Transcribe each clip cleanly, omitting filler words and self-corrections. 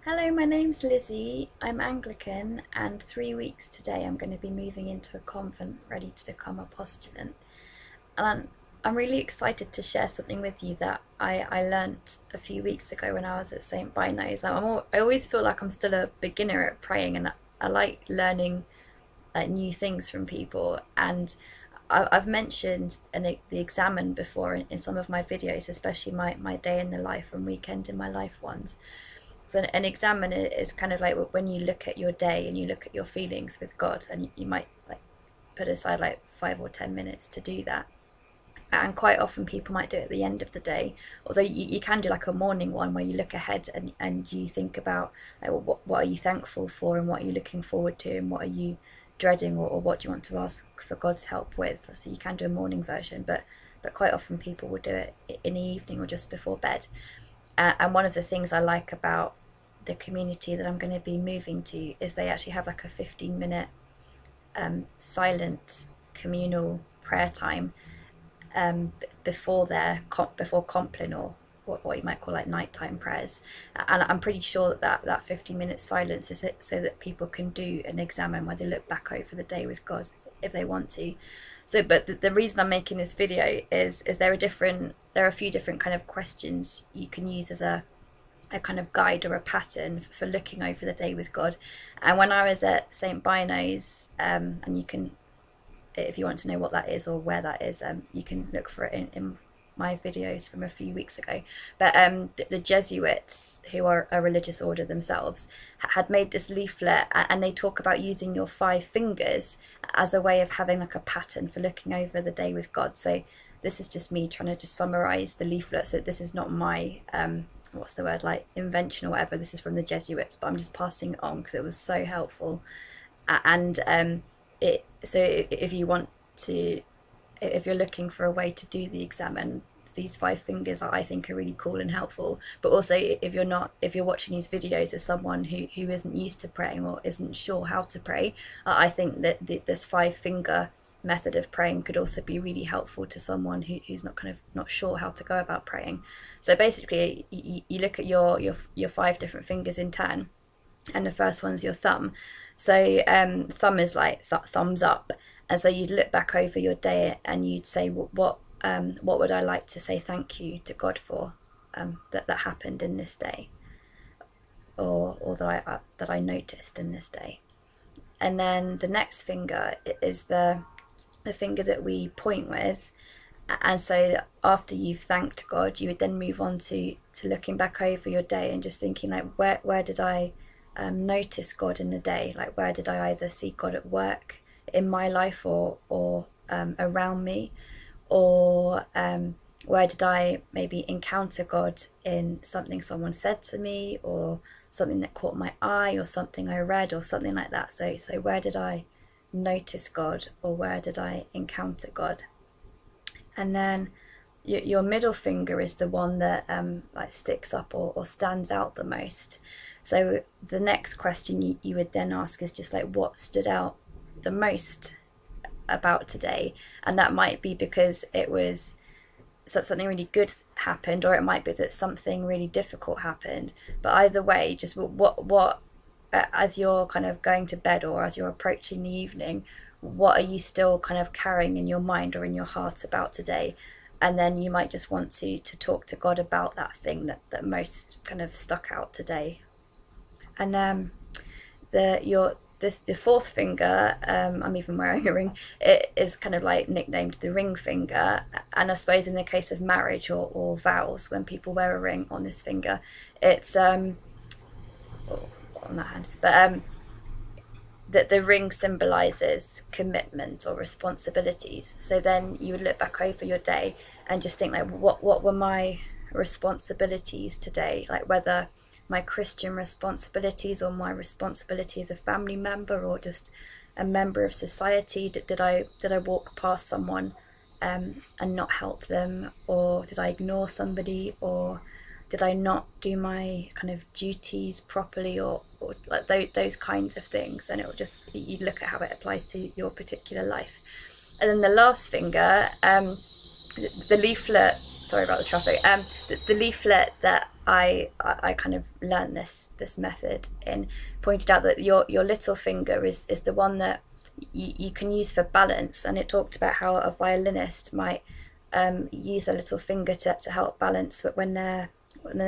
Hello, my name's Lizzie. I'm Anglican, and 3 weeks today I'm going to be moving into a convent ready to become a postulant. And I'm really excited to share something with you that I learnt a few weeks ago when I was at St. Bino's. I always feel like I'm still a beginner at praying, and I like learning like new things from people. And I've mentioned the examen before in some of my videos, especially my day in the life and weekend in my life ones. So an examen is kind of like when you look at your day and you look at your feelings with God, and you might like put aside like 5 or 10 minutes to do that. And quite often people might do it at the end of the day, although you can do like a morning one where you look ahead and you think about like what are you thankful for, and what are you looking forward to, and what are you dreading, or what do you want to ask for God's help with. So you can do a morning version, but quite often people will do it in the evening or just before bed. And one of the things I like about the community that I'm going to be moving to is they actually have like a 15-minute silent communal prayer time before Compline, or what you might call like nighttime prayers. And I'm pretty sure that 15-minute silence is it so that people can do an examen where they look back over the day with God if they want to. So, but the reason I'm making this video is there are a few different kind of questions you can use as a kind of guide or a pattern for looking over the day with God. And when I was at St. Bino's, and you can, if you want to know what that is or where that is, you can look for it in my videos from a few weeks ago. But the Jesuits, who are a religious order themselves, had made this leaflet, and they talk about using your 5 fingers as a way of having like a pattern for looking over the day with God. So this is just me trying to just summarize the leaflet. So this is not my what's the word, like invention or whatever. This is from the Jesuits, but I'm just passing it on because it was so helpful. And if you want to, if you're looking for a way to do the examen, these 5 fingers I think are really cool and helpful. But also if you're watching these videos as someone who isn't used to praying or isn't sure how to pray, I think that this 5 finger method of praying could also be really helpful to someone who's not sure how to go about praying. So basically you look at your 5 different fingers in turn, and the first one's your thumb. So thumb is like thumbs up, and so you'd look back over your day and you'd say, what would I like to say thank you to God for, that happened in this day, or that I noticed in this day. And then the next finger is the finger that we point with. And so after you've thanked God, you would then move on to looking back over your day and just thinking like, where did I notice God in the day? Like, where did I either see God at work in my life or around me, or where did I maybe encounter God in something someone said to me, or something that caught my eye, or something I read, or something like that. So where did I notice God, or where did I encounter God? And then your middle finger is the one that like sticks up or stands out the most. So the next question you would then ask is just like, what stood out the most about today? And that might be because it was something really good happened, or it might be that something really difficult happened. But either way, just what as you're kind of going to bed, or as you're approaching the evening, what are you still kind of carrying in your mind or in your heart about today? And then you might just want to talk to God about that thing that most kind of stuck out today. And the fourth finger, I'm even wearing a ring, it is kind of like nicknamed the ring finger. And I suppose in the case of marriage or vows, when people wear a ring on this finger, it's on that hand, but that the ring symbolizes commitment or responsibilities. So then you would look back over your day and just think like, what were my responsibilities today? Like whether my Christian responsibilities, or my responsibility as a family member, or just a member of society. Did I walk past someone and not help them, or did I ignore somebody, or did I not do my kind of duties properly, or like those kinds of things? And it will just, you'd look at how it applies to your particular life. And then the last finger, the leaflet, sorry about the traffic, the leaflet that I kind of learned this method and pointed out that your little finger is the one that you can use for balance. And it talked about how a violinist might use their little finger to help balance when they're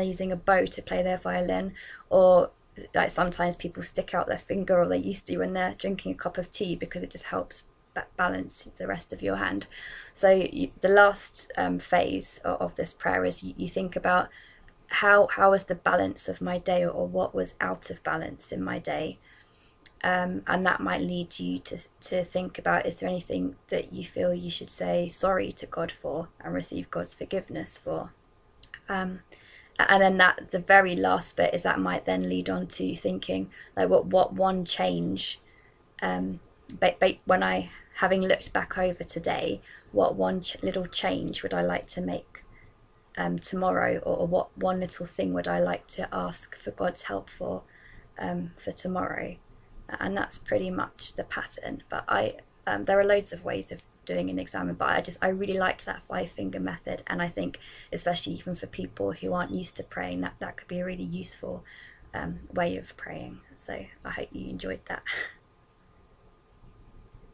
using a bow to play their violin, or like sometimes people stick out their finger, or they used to when they're drinking a cup of tea, because it just helps balance the rest of your hand. So the last phase of this prayer is you think about how was the balance of my day, or what was out of balance in my day. And that might lead you to think about, is there anything that you feel you should say sorry to God for and receive God's forgiveness for. And then that the very last bit is that might then lead on to thinking like what one change, when I, having looked back over today, what one little change would I like to make tomorrow, or what one little thing would I like to ask for God's help for tomorrow. And that's pretty much the pattern. But there are loads of ways of doing an examen, but I really liked that 5-finger method, and I think especially even for people who aren't used to praying, that could be a really useful way of praying. So I hope you enjoyed that.